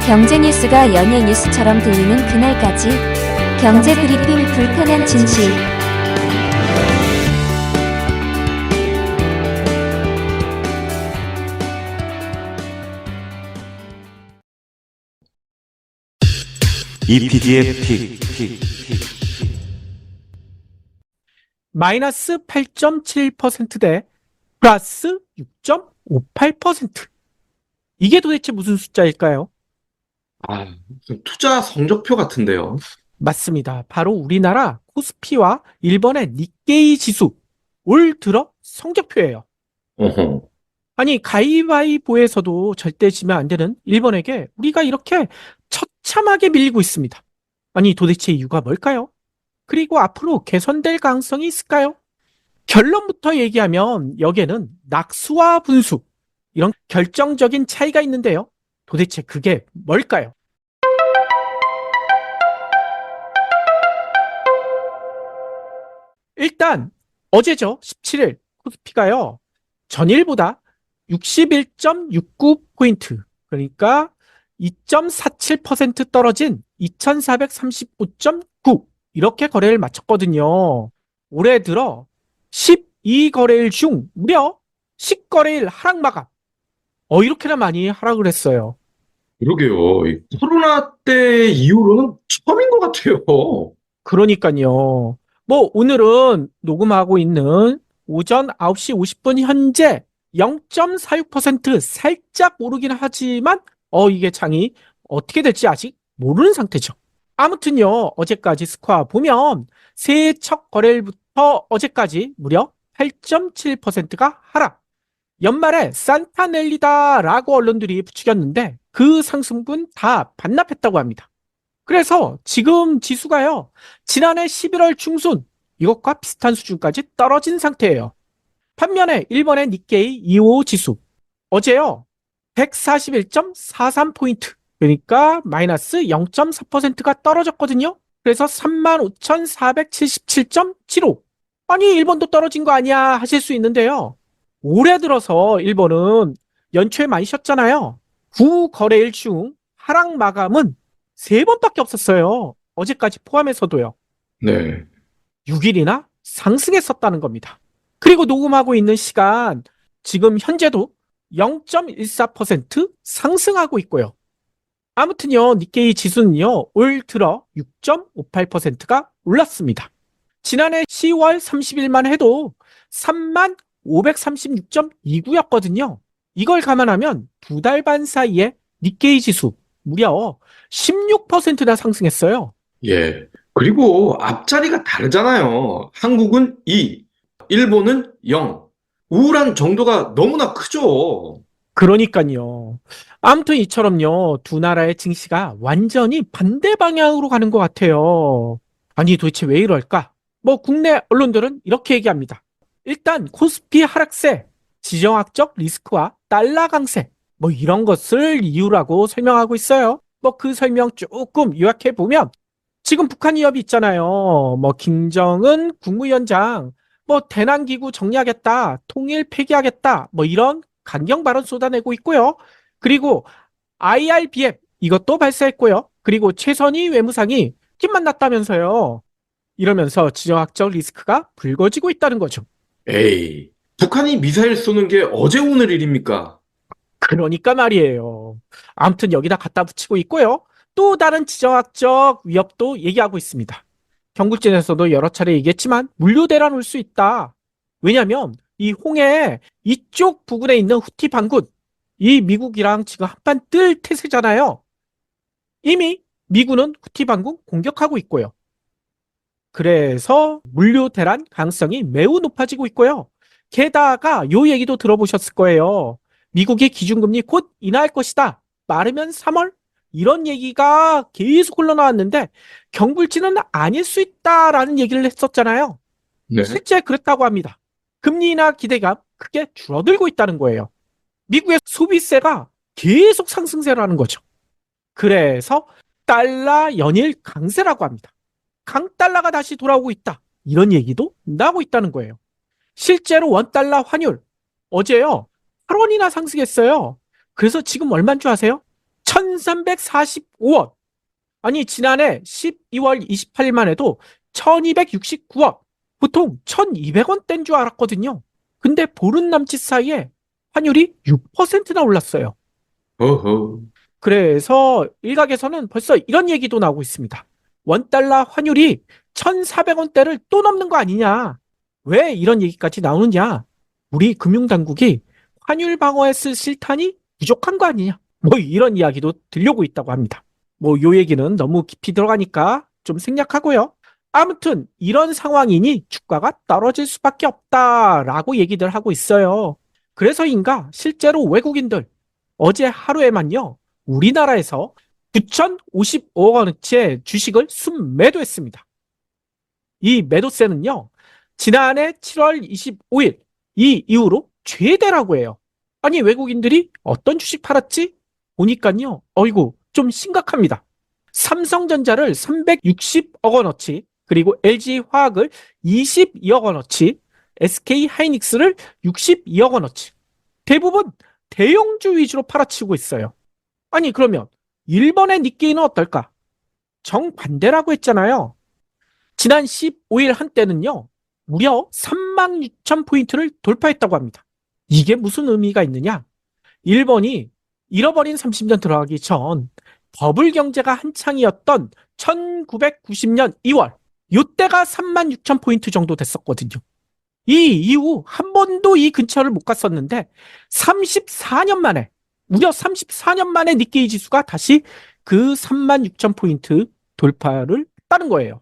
경제 뉴스가 연예 뉴스처럼 들리는 그날까지 경제 브리핑 불편한 진실. EPD의 픽. 마이너스 8.7%대 플러스 6.58%. 이게 도대체 무슨 숫자일까요? 무슨 투자 성적표 같은데요. 맞습니다. 바로 우리나라 코스피와 일본의 니케이 지수 올 들어 성적표예요. 어허. 아니, 가위바위보에서도 절대 지면 안 되는 일본에게 우리가 이렇게 처참하게 밀리고 있습니다. 아니, 도대체 이유가 뭘까요? 그리고 앞으로 개선될 가능성이 있을까요? 결론부터 얘기하면 여기에는 낙수와 분수, 이런 결정적인 차이가 있는데요. 도대체 그게 뭘까요? 일단 어제죠. 17일 코스피가요. 전일보다 61.69포인트, 그러니까 2.47% 떨어진 2435.9 이렇게 거래를 마쳤거든요. 올해 들어 12거래일 중 무려 10거래일 하락 마감. 이렇게나 많이 하락을 했어요. 그러게요. 이 코로나 때 이후로는 처음인 것 같아요. 그러니까요. 뭐 오늘은 녹음하고 있는 오전 9시 50분 현재 0.46% 살짝 오르긴 하지만 이게 장이 어떻게 될지 아직 모르는 상태죠. 아무튼요, 어제까지 스코어 보면 새해 첫 거래일부터 어제까지 무려 8.7%가 하락. 연말에 산타넬리다라고 언론들이 부추겼는데 그 상승분 다 반납했다고 합니다. 그래서 지금 지수가요, 지난해 11월 중순 이것과 비슷한 수준까지 떨어진 상태예요. 반면에 일본의 니케이 255 지수 어제요 141.43포인트, 그러니까 마이너스 0.4%가 떨어졌거든요. 그래서 35,477.75. 아니, 일본도 떨어진 거 아니야 하실 수 있는데요. 올해 들어서 일본은 연초에 많이 쉬었잖아요. 9거래일 중 하락 마감은 3번밖에 없었어요. 어제까지 포함해서도요. 네. 6일이나 상승했었다는 겁니다. 그리고 녹음하고 있는 시간, 지금 현재도 0.14% 상승하고 있고요. 아무튼요, 니케이 지수는요, 올 들어 6.58%가 올랐습니다. 지난해 10월 30일만 해도 3536.29였거든요. 이걸 감안하면 2달 반 사이에 니케이 지수 무려 16%나 상승했어요. 예. 그리고 앞자리가 다르잖아요. 한국은 2, 일본은 0. 우울한 정도가 너무나 크죠. 그러니까요. 아무튼 이처럼요, 두 나라의 증시가 완전히 반대 방향으로 가는 것 같아요. 아니, 도대체 왜 이럴까? 뭐 국내 언론들은 이렇게 얘기합니다. 일단 코스피 하락세, 지정학적 리스크와 달러 강세, 뭐 이런 것을 이유라고 설명하고 있어요. 뭐 그 설명 조금 요약해 보면, 지금 북한 위협이 있잖아요. 뭐 김정은 국무위원장 뭐 대남기구 정리하겠다, 통일 폐기하겠다, 뭐 이런 강경 발언 쏟아내고 있고요. 그리고 IRBM 이것도 발사했고요. 그리고 최선희 외무상이 팀 만났다면서요. 이러면서 지정학적 리스크가 불거지고 있다는 거죠. 에이, 북한이 미사일 쏘는 게 어제 오늘 일입니까? 그러니까 말이에요. 아무튼 여기다 갖다 붙이고 있고요. 또 다른 지정학적 위협도 얘기하고 있습니다. 경국진에서도 여러 차례 얘기했지만 물류 대란 올 수 있다. 왜냐하면 이 홍해 이쪽 부근에 있는 후티 반군, 이 미국이랑 지금 한판 뜰 태세잖아요. 이미 미군은 후티 반군 공격하고 있고요. 그래서 물류 대란 가능성이 매우 높아지고 있고요. 게다가 요 얘기도 들어보셨을 거예요. 미국의 기준금리 곧 인하할 것이다. 빠르면 3월? 이런 얘기가 계속 흘러나왔는데 경불지는 아닐 수 있다라는 얘기를 했었잖아요. 네. 실제 그랬다고 합니다. 금리 인하 기대감 크게 줄어들고 있다는 거예요. 미국의 소비세가 계속 상승세라는 거죠. 그래서 달러 연일 강세라고 합니다. 강달러가 다시 돌아오고 있다. 이런 얘기도 나오고 있다는 거예요. 실제로 원달러 환율 어제요 8원이나 상승했어요. 그래서 지금 얼마인 줄 아세요? 1345원. 아니, 지난해 12월 28일만 해도 1269원. 보통 1200원대인 줄 알았거든요. 근데 보름 남짓 사이에 환율이 6%나 올랐어요. 어허. 그래서 일각에서는 벌써 이런 얘기도 나오고 있습니다. 원달러 환율이 1,400원대를 또 넘는 거 아니냐? 왜 이런 얘기까지 나오느냐? 우리 금융당국이 환율 방어에 쓸 실탄이 부족한 거 아니냐? 뭐 이런 이야기도 들려오고 있다고 합니다. 뭐 요 얘기는 너무 깊이 들어가니까 좀 생략하고요. 아무튼 이런 상황이니 주가가 떨어질 수밖에 없다라고 얘기들 하고 있어요. 그래서인가 실제로 외국인들 어제 하루에만요. 우리나라에서 9,055억 원어치의 주식을 순매도했습니다. 이 매도세는요. 지난해 7월 25일 이 이후로 최대라고 해요. 아니 외국인들이 어떤 주식 팔았지? 보니까요. 어이구 좀 심각합니다. 삼성전자를 360억 원어치 그리고 LG화학을 22억 원어치 SK하이닉스를 62억 원어치 대부분 대형주 위주로 팔아치우고 있어요. 아니 그러면 일본의 니케이는 어떨까? 정반대라고 했잖아요. 지난 15일 한때는요. 무려 36,000포인트를 돌파했다고 합니다. 이게 무슨 의미가 있느냐? 일본이 잃어버린 30년 들어가기 전 버블 경제가 한창이었던 1990년 2월 이때가 36,000포인트 정도 됐었거든요. 이 이후 한 번도 이 근처를 못 갔었는데 34년 만에 무려 34년 만에 니케이 지수가 다시 그 36,000포인트 돌파를 했다는 거예요.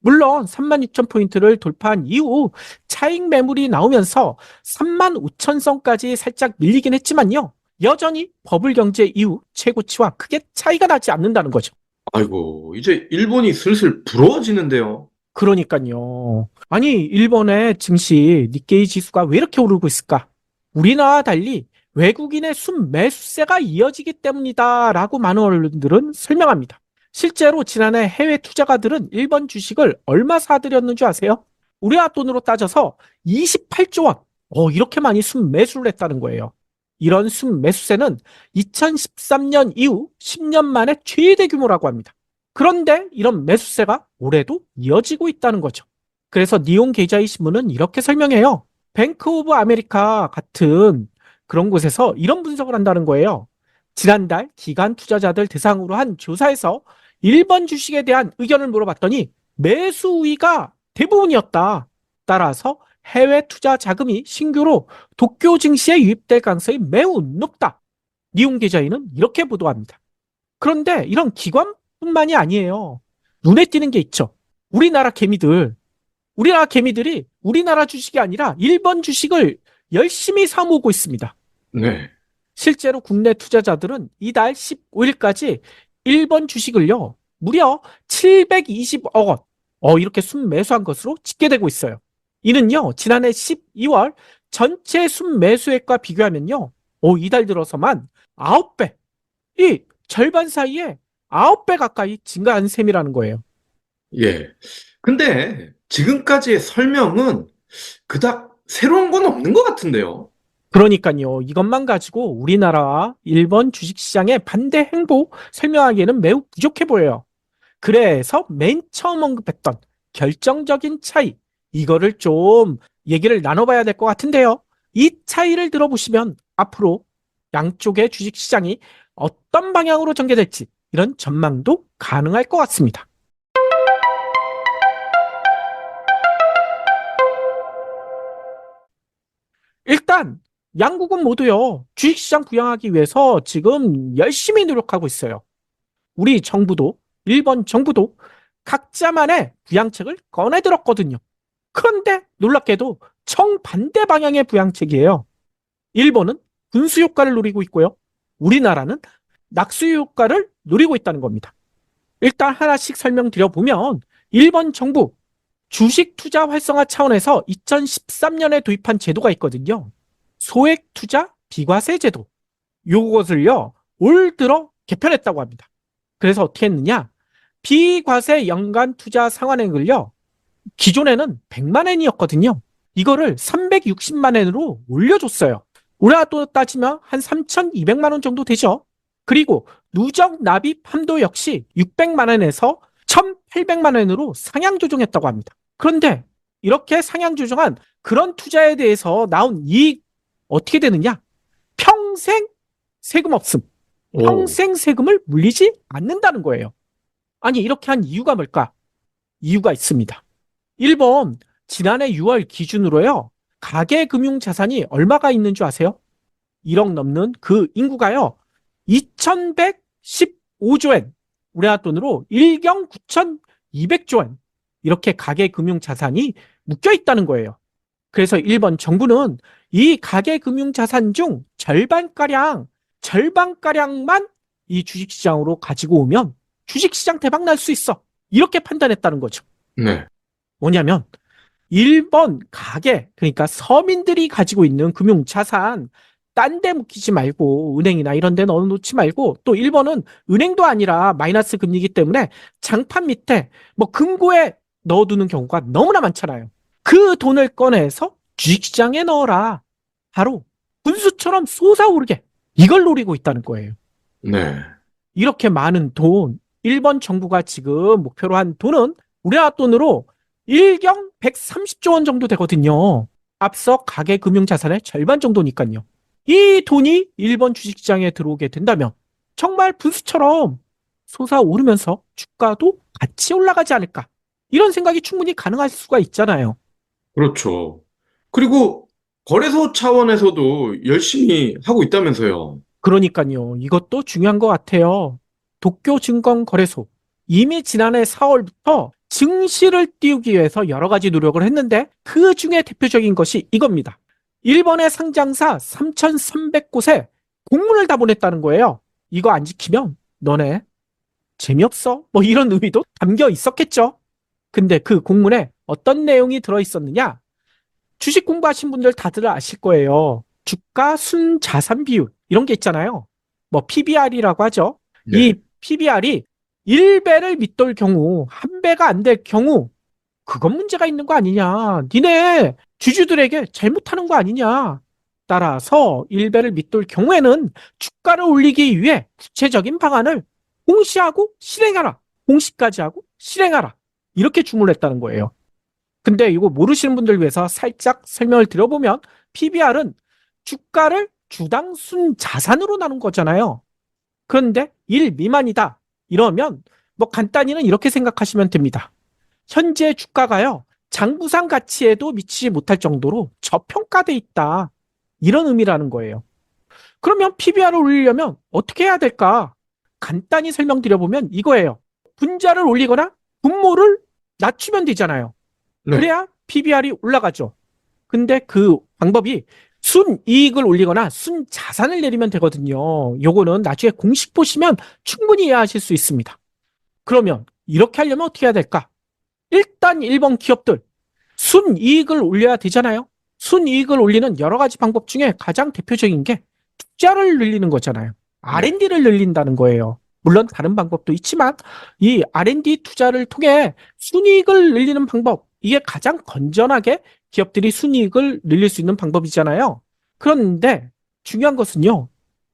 물론 36,000포인트를 돌파한 이후 차익 매물이 나오면서 35,000선까지 살짝 밀리긴 했지만요. 여전히 버블 경제 이후 최고치와 크게 차이가 나지 않는다는 거죠. 아이고, 이제 일본이 슬슬 부러워지는데요. 그러니까요. 아니, 일본의 증시 니케이 지수가 왜 이렇게 오르고 있을까? 우리나라와 달리 외국인의 순매수세가 이어지기 때문이다라고 많은 언론들은 설명합니다. 실제로 지난해 해외 투자가들은 일본 주식을 얼마 사들였는 줄 아세요? 우리나라 돈으로 따져서 28조 원. 이렇게 많이 순매수를 했다는 거예요. 이런 순매수세는 2013년 이후 10년 만에 최대 규모라고 합니다. 그런데 이런 매수세가 올해도 이어지고 있다는 거죠. 그래서 니온 게이자이 신문은 이렇게 설명해요. 뱅크 오브 아메리카 같은 그런 곳에서 이런 분석을 한다는 거예요. 지난달 기관 투자자들 대상으로 한 조사에서 일본 주식에 대한 의견을 물어봤더니 매수 우위가 대부분이었다. 따라서 해외 투자 자금이 신규로 도쿄 증시에 유입될 가능성이 매우 높다. 니온 게이자이는 이렇게 보도합니다. 그런데 이런 기관뿐만이 아니에요. 눈에 띄는 게 있죠. 우리나라 개미들이 우리나라 주식이 아니라 일본 주식을 열심히 사모으고 있습니다. 네. 실제로 국내 투자자들은 이달 15일까지 일본 주식을요, 무려 720억 원, 이렇게 순매수한 것으로 집계되고 있어요. 이는요, 지난해 12월 전체 순매수액과 비교하면요, 이달 들어서만 9배, 이 절반 사이에 9배 가까이 증가한 셈이라는 거예요. 예. 근데 지금까지의 설명은 그닥 새로운 건 없는 것 같은데요. 그러니까요, 이것만 가지고 우리나라와 일본 주식시장의 반대 행보 설명하기에는 매우 부족해 보여요. 그래서 맨 처음 언급했던 결정적인 차이, 이거를 좀 얘기를 나눠봐야 될 것 같은데요. 이 차이를 들어보시면 앞으로 양쪽의 주식시장이 어떤 방향으로 전개될지 이런 전망도 가능할 것 같습니다. 일단 양국은 모두요 주식시장 부양하기 위해서 지금 열심히 노력하고 있어요. 우리 정부도 일본 정부도 각자만의 부양책을 꺼내들었거든요. 그런데 놀랍게도 정반대 방향의 부양책이에요. 일본은 군수 효과를 노리고 있고요. 우리나라는 낙수 효과를 노리고 있다는 겁니다. 일단 하나씩 설명드려보면 일본 정부 주식 투자 활성화 차원에서 2013년에 도입한 제도가 있거든요. 소액 투자 비과세 제도. 요것을요, 올 들어 개편했다고 합니다. 그래서 어떻게 했느냐? 비과세 연간 투자 상환액을요, 기존에는 100만 엔이었거든요. 이거를 360만 엔으로 올려줬어요. 우리나라 돈 따지면 한 3,200만 원 정도 되죠. 그리고 누적 납입 함도 역시 600만 원에서 1,800만 원으로 상향 조정했다고 합니다. 그런데 이렇게 상향 조정한 그런 투자에 대해서 나온 이익 어떻게 되느냐? 평생 세금 없음. 오. 평생 세금을 물리지 않는다는 거예요. 아니, 이렇게 한 이유가 뭘까? 이유가 있습니다. 1번, 지난해 6월 기준으로요, 가계금융자산이 얼마가 있는 줄 아세요? 1억 넘는 그 인구가요, 2,115조 엔, 우리나라 돈으로 1경 9,200조 엔, 이렇게 가계금융자산이 묶여 있다는 거예요. 그래서 1번 정부는 이 가계금융자산 중 절반가량만 이 주식시장으로 가지고 오면 주식시장 대박 날 수 있어. 이렇게 판단했다는 거죠. 네. 뭐냐면 1번 가계, 그러니까 서민들이 가지고 있는 금융자산 딴 데 묻히지 말고 은행이나 이런 데 넣어놓지 말고, 또 1번은 은행도 아니라 마이너스 금리이기 때문에 장판 밑에 뭐 금고에 넣어두는 경우가 너무나 많잖아요. 그 돈을 꺼내서 주식시장에 넣어라. 바로 분수처럼 솟아오르게, 이걸 노리고 있다는 거예요. 네. 이렇게 많은 돈, 1번 정부가 지금 목표로 한 돈은 우리나라 돈으로 1경 130조 원 정도 되거든요. 앞서 가계금융자산의 절반 정도니까요. 이 돈이 일본 주식시장에 들어오게 된다면 정말 분수처럼 솟아오르면서 주가도 같이 올라가지 않을까. 이런 생각이 충분히 가능할 수가 있잖아요. 그렇죠. 그리고 거래소 차원에서도 열심히 하고 있다면서요. 그러니까요. 이것도 중요한 것 같아요. 도쿄증권거래소. 이미 지난해 4월부터 증시를 띄우기 위해서 여러 가지 노력을 했는데 그 중에 대표적인 것이 이겁니다. 일본의 상장사 3,300곳에 공문을 다 보냈다는 거예요. 이거 안 지키면 너네 재미없어. 뭐 이런 의미도 담겨 있었겠죠. 근데 그 공문에 어떤 내용이 들어있었느냐? 주식 공부하신 분들 다들 아실 거예요. 주가 순자산 비율 이런 게 있잖아요. 뭐 PBR이라고 하죠. 네. 이 PBR이 1배를 밑돌 경우, 1배가 안 될 경우 그건 문제가 있는 거 아니냐. 니네 주주들에게 잘못하는 거 아니냐. 따라서 1배를 밑돌 경우에는 주가를 올리기 위해 구체적인 방안을 공시하고 실행하라. 공시까지 하고 실행하라. 이렇게 주문을 했다는 거예요. 근데 이거 모르시는 분들 위해서 살짝 설명을 드려보면 PBR은 주가를 주당 순자산으로 나눈 거잖아요. 그런데 1 미만이다. 이러면 뭐 간단히는 이렇게 생각하시면 됩니다. 현재 주가가요, 장부상 가치에도 미치지 못할 정도로 저평가돼 있다. 이런 의미라는 거예요. 그러면 PBR을 올리려면 어떻게 해야 될까? 간단히 설명드려보면 이거예요. 분자를 올리거나 분모를 낮추면 되잖아요. 네. 그래야 PBR이 올라가죠. 근데 그 방법이 순이익을 올리거나 순자산을 내리면 되거든요. 요거는 나중에 공식 보시면 충분히 이해하실 수 있습니다. 그러면 이렇게 하려면 어떻게 해야 될까? 일단 1번 기업들 순이익을 올려야 되잖아요. 순이익을 올리는 여러 가지 방법 중에 가장 대표적인 게 투자를 늘리는 거잖아요. R&D를 늘린다는 거예요. 물론 다른 방법도 있지만 이 R&D 투자를 통해 순이익을 늘리는 방법, 이게 가장 건전하게 기업들이 순이익을 늘릴 수 있는 방법이잖아요. 그런데 중요한 것은요,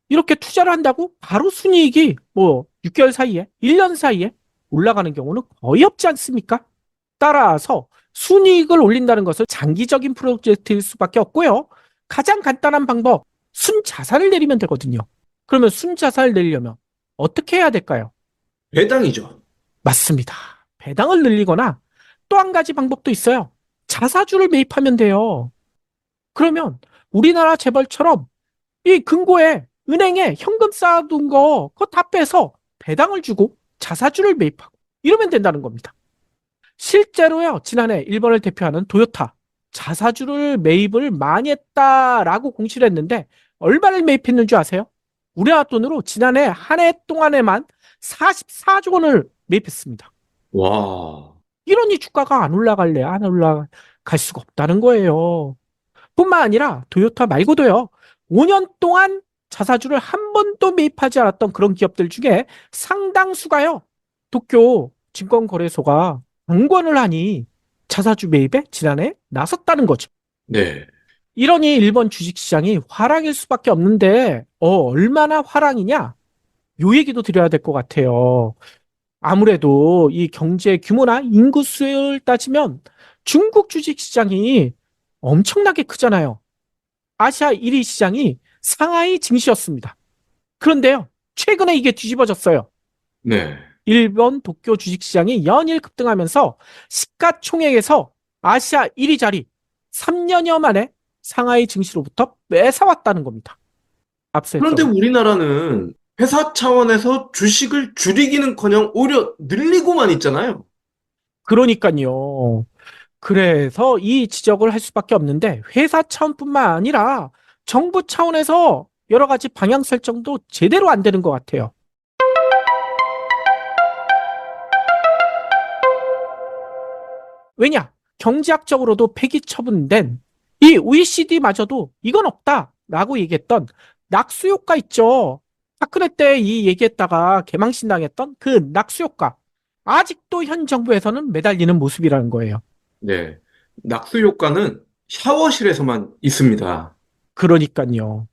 이렇게 투자를 한다고 바로 순이익이 뭐 6개월 사이에, 1년 사이에 올라가는 경우는 거의 없지 않습니까? 따라서 순이익을 올린다는 것은 장기적인 프로젝트일 수밖에 없고요. 가장 간단한 방법, 순자산을 내리면 되거든요. 그러면 순자산을 내리려면 어떻게 해야 될까요? 배당이죠. 맞습니다. 배당을 늘리거나 또 한 가지 방법도 있어요. 자사주를 매입하면 돼요. 그러면 우리나라 재벌처럼 이 금고에 은행에 현금 쌓아둔 거 그거 다 빼서 배당을 주고 자사주를 매입하고 이러면 된다는 겁니다. 실제로요, 지난해 일본을 대표하는 도요타 자사주를 매입을 많이 했다라고 공시를 했는데 얼마를 매입했는 줄 아세요? 우리나라 돈으로 지난해 한 해 동안에만 44조 원을 매입했습니다. 와. 이러니 주가가 안 올라갈래, 안 올라갈 수가 없다는 거예요. 뿐만 아니라 도요타 말고도요, 5년 동안 자사주를 한 번도 매입하지 않았던 그런 기업들 중에 상당수가요, 도쿄 증권거래소가 강권을 하니 자사주 매입에 지난해 나섰다는 거죠. 네. 이러니 일본 주식시장이 화랑일 수밖에 없는데 얼마나 화랑이냐? 요 얘기도 드려야 될 것 같아요. 아무래도 이 경제 규모나 인구 수를 따지면 중국 주식시장이 엄청나게 크잖아요. 아시아 1위 시장이 상하이 증시였습니다. 그런데요, 최근에 이게 뒤집어졌어요. 네. 일본 도쿄 주식시장이 연일 급등하면서 시가총액에서 아시아 1위 자리 3년여 만에 상하이 증시로부터 뺏어왔다는 겁니다. 앞서 그런데 했던. 우리나라는 회사 차원에서 주식을 줄이기는커녕 오히려 늘리고만 있잖아요. 그러니까요. 그래서 이 지적을 할 수밖에 없는데 회사 차원뿐만 아니라 정부 차원에서 여러 가지 방향 설정도 제대로 안 되는 것 같아요. 왜냐? 경제학적으로도 폐기 처분된 이 OECD마저도 이건 없다라고 얘기했던 낙수 효과 있죠. 박근혜 때 이 얘기했다가 개망신 당했던 그 낙수 효과. 아직도 현 정부에서는 매달리는 모습이라는 거예요. 네. 낙수 효과는 샤워실에서만 있습니다. 그러니까요.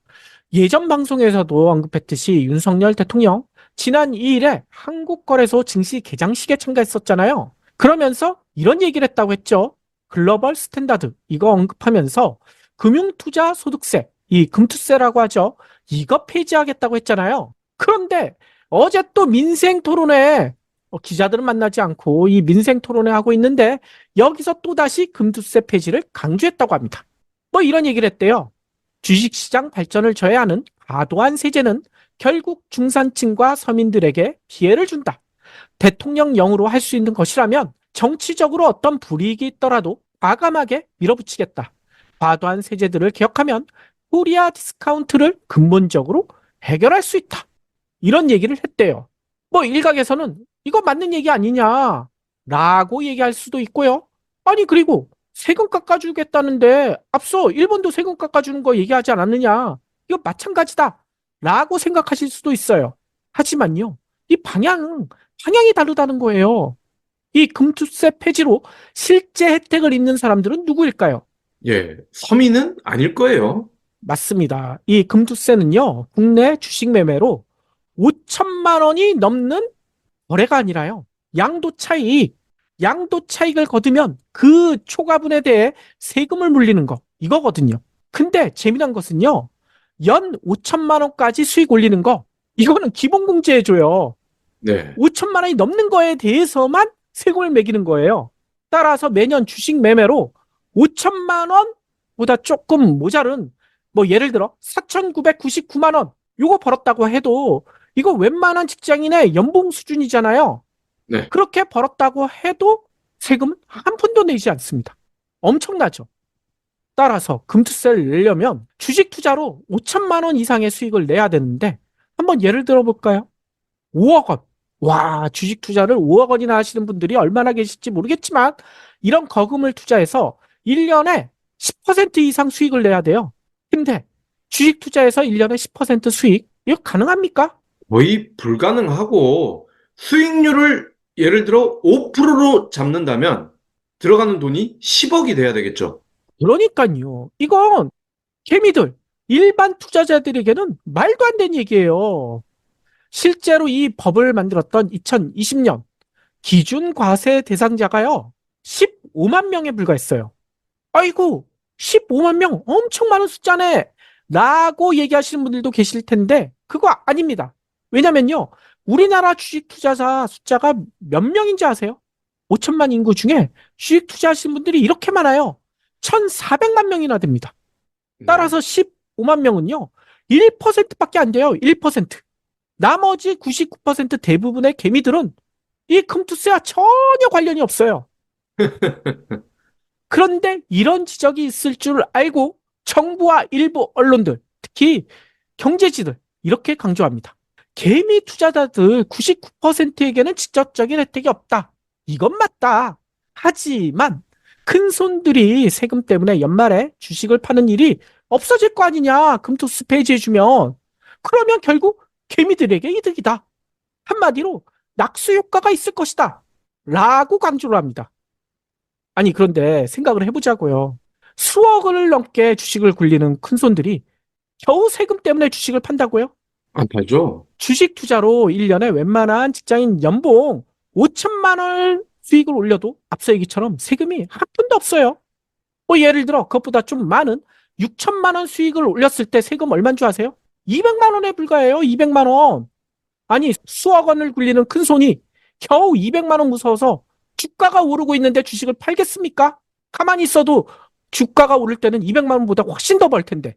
예전 방송에서도 언급했듯이 윤석열 대통령 지난 2일에 한국거래소 증시 개장식에 참가했었잖아요. 그러면서 이런 얘기를 했다고 했죠. 글로벌 스탠다드 이거 언급하면서 금융투자 소득세, 이 금투세라고 하죠. 이거 폐지하겠다고 했잖아요. 그런데 어제 또 민생 토론회 기자들은 만나지 않고 이 민생 토론회 하고 있는데 여기서 또다시 금투세 폐지를 강조했다고 합니다. 뭐 이런 얘기를 했대요. 주식시장 발전을 저해하는 과도한 세제는 결국 중산층과 서민들에게 피해를 준다. 대통령령으로 할 수 있는 것이라면 정치적으로 어떤 불이익이 있더라도 과감하게 밀어붙이겠다. 과도한 세제들을 개혁하면 코리아 디스카운트를 근본적으로 해결할 수 있다. 이런 얘기를 했대요. 뭐 일각에서는 이거 맞는 얘기 아니냐 라고 얘기할 수도 있고요. 아니 그리고 세금 깎아주겠다는데 앞서 일본도 세금 깎아주는 거 얘기하지 않았느냐. 이거 마찬가지다 라고 생각하실 수도 있어요. 하지만요. 이 방향이 다르다는 거예요. 이 금투세 폐지로 실제 혜택을 입는 사람들은 누구일까요? 예. 서민은 아닐 거예요. 맞습니다. 이 금투세는요, 국내 주식 매매로 5천만 원이 넘는 거래가 아니라요. 양도 차익을 거두면 그 초과분에 대해 세금을 물리는 거, 이거거든요. 근데 재미난 것은요, 연 5천만 원까지 수익 올리는 거, 이거는 기본공제해줘요. 네. 5천만 원이 넘는 거에 대해서만 세금을 매기는 거예요. 따라서 매년 주식 매매로 5천만 원보다 조금 모자른 뭐 예를 들어 4,999만 원 요거 벌었다고 해도 이거 웬만한 직장인의 연봉 수준이잖아요. 네. 그렇게 벌었다고 해도 세금은 한 푼도 내지 않습니다. 엄청나죠. 따라서 금투세를 내려면 주식 투자로 5천만 원 이상의 수익을 내야 되는데 한번 예를 들어 볼까요? 5억 원. 와, 주식 투자를 5억 원이나 하시는 분들이 얼마나 계실지 모르겠지만 이런 거금을 투자해서 1년에 10% 이상 수익을 내야 돼요. 근데 주식 투자에서 1년에 10% 수익? 이거 가능합니까? 거의 불가능하고 수익률을 예를 들어 5%로 잡는다면 들어가는 돈이 10억이 돼야 되겠죠. 그러니까요. 이건 개미들, 일반 투자자들에게는 말도 안 되는 얘기예요. 실제로 이 법을 만들었던 2020년 기준 과세 대상자가요. 15만 명에 불과했어요. 아이고, 15만 명 엄청 많은 숫자네. 라고 얘기하시는 분들도 계실 텐데 그거 아닙니다. 왜냐면요. 우리나라 주식 투자자 숫자가 몇 명인지 아세요? 5천만 인구 중에 주식 투자하시는 분들이 이렇게 많아요. 1,400만 명이나 됩니다. 네. 따라서 15만 명은요. 1%밖에 안 돼요. 1%. 나머지 99% 대부분의 개미들은 이 금투세와 전혀 관련이 없어요. 그런데 이런 지적이 있을 줄 알고 정부와 일부 언론들, 특히 경제지들 이렇게 강조합니다. 개미 투자자들 99%에게는 직접적인 혜택이 없다. 이건 맞다. 하지만 큰 손들이 세금 때문에 연말에 주식을 파는 일이 없어질 거 아니냐. 금투세 폐지해주면. 그러면 결국 개미들에게 이득이다. 한마디로 낙수 효과가 있을 것이다. 라고 강조를 합니다. 아니, 그런데 생각을 해보자고요. 수억을 넘게 주식을 굴리는 큰손들이 겨우 세금 때문에 주식을 판다고요? 안 팔죠? 주식 투자로 1년에 웬만한 직장인 연봉 5천만 원 수익을 올려도 앞서 얘기처럼 세금이 한 푼도 없어요. 예를 들어 그것보다 좀 많은 6천만 원 수익을 올렸을 때 세금 얼마인 줄 아세요? 200만 원에 불과해요. 200만 원. 아니 수억 원을 굴리는 큰 손이 겨우 200만 원 무서워서 주가가 오르고 있는데 주식을 팔겠습니까? 가만히 있어도 주가가 오를 때는 200만 원보다 훨씬 더 벌 텐데.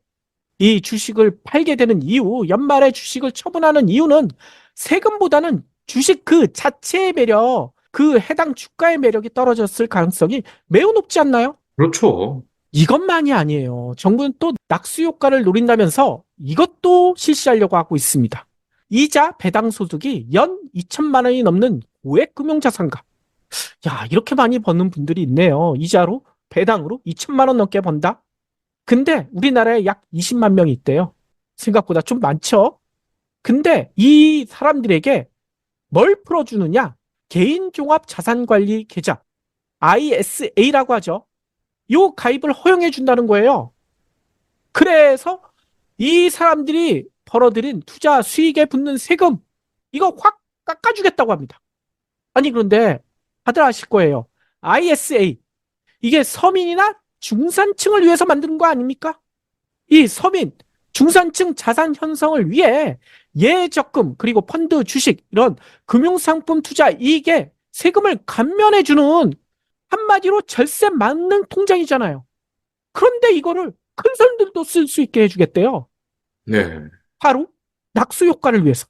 이 주식을 팔게 되는 이유, 연말에 주식을 처분하는 이유는 세금보다는 주식 그 자체의 매력, 그 해당 주가의 매력이 떨어졌을 가능성이 매우 높지 않나요? 그렇죠. 이것만이 아니에요. 정부는 또 낙수 효과를 노린다면서 이것도 실시하려고 하고 있습니다. 이자 배당 소득이 연 2천만 원이 넘는 고액 금융자산가. 야, 이렇게 많이 버는 분들이 있네요. 이자로, 배당으로 2천만 원 넘게 번다? 근데 우리나라에 약 20만 명이 있대요. 생각보다 좀 많죠? 근데 이 사람들에게 뭘 풀어주느냐? 개인종합자산관리 계좌, ISA라고 하죠. 요 가입을 허용해 준다는 거예요. 그래서 이 사람들이 벌어들인 투자 수익에 붙는 세금, 이거 확 깎아주겠다고 합니다. 아니, 그런데 다들 아실 거예요. ISA, 이게 서민이나 중산층을 위해서 만드는 거 아닙니까? 이 서민, 중산층 자산 형성을 위해 예적금, 그리고 펀드, 주식, 이런 금융상품 투자 이익에 세금을 감면해주는 한마디로 절세 만능 통장이잖아요. 그런데 이거를 큰 손들도 쓸 수 있게 해주겠대요. 네. 바로 낙수 효과를 위해서.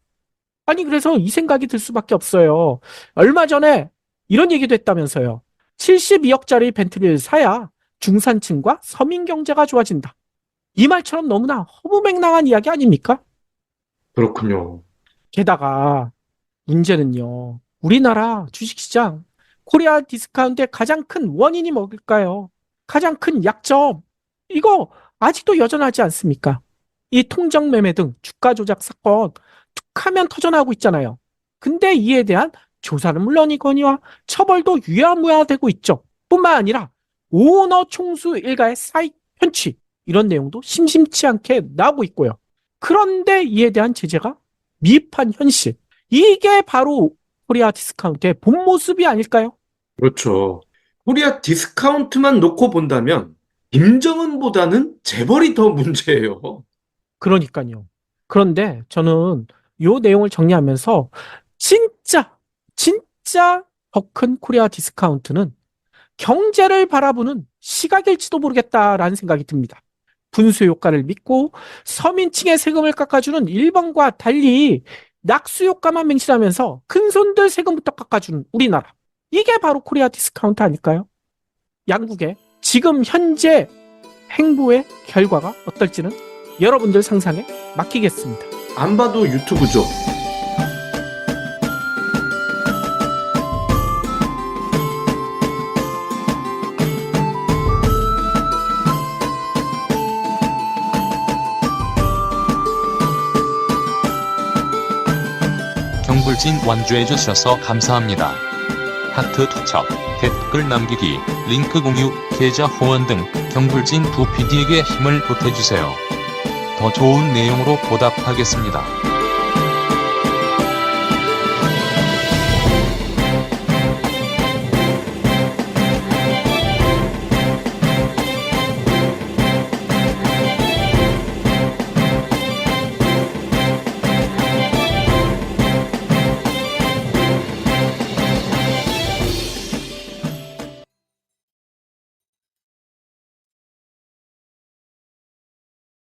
아니, 그래서 이 생각이 들 수밖에 없어요. 얼마 전에 이런 얘기도 했다면서요. 72억짜리 벤틀리를 사야 중산층과 서민 경제가 좋아진다. 이 말처럼 너무나 허무맹랑한 이야기 아닙니까? 그렇군요. 게다가 문제는요. 우리나라 주식시장, 코리아 디스카운트의 가장 큰 원인이 뭘까요? 가장 큰 약점. 이거 아직도 여전하지 않습니까? 이 통정 매매 등 주가 조작 사건 툭하면 터져나오고 있잖아요. 근데 이에 대한 조사는 물론이거니와 처벌도 유야무야되고 있죠. 뿐만 아니라 오너 총수 일가의 사익 편취, 이런 내용도 심심치 않게 나오고 있고요. 그런데 이에 대한 제재가 미흡한 현실. 이게 바로 코리아 디스카운트의 본 모습이 아닐까요? 그렇죠. 코리아 디스카운트만 놓고 본다면 김정은보다는 재벌이 더 문제예요. 그러니까요. 그런데 저는 요 내용을 정리하면서 진짜 더 큰 코리아 디스카운트는 경제를 바라보는 시각일지도 모르겠다라는 생각이 듭니다. 분수 효과를 믿고 서민층의 세금을 깎아주는 일본과 달리 낙수 효과만 맹신하면서 큰손들 세금부터 깎아주는 우리나라. 이게 바로 코리아 디스카운트 아닐까요? 양국의 지금 현재 행보의 결과가 어떨지는 여러분들 상상에 맡기겠습니다. 안 봐도 유튜브죠. 경불진 완주해 주셔서 감사합니다. 하트 투척, 댓글 남기기, 링크 공유, 계좌 후원 등 경불진 부 PD에게 힘을 보태주세요. 더 좋은 내용으로 보답하겠습니다.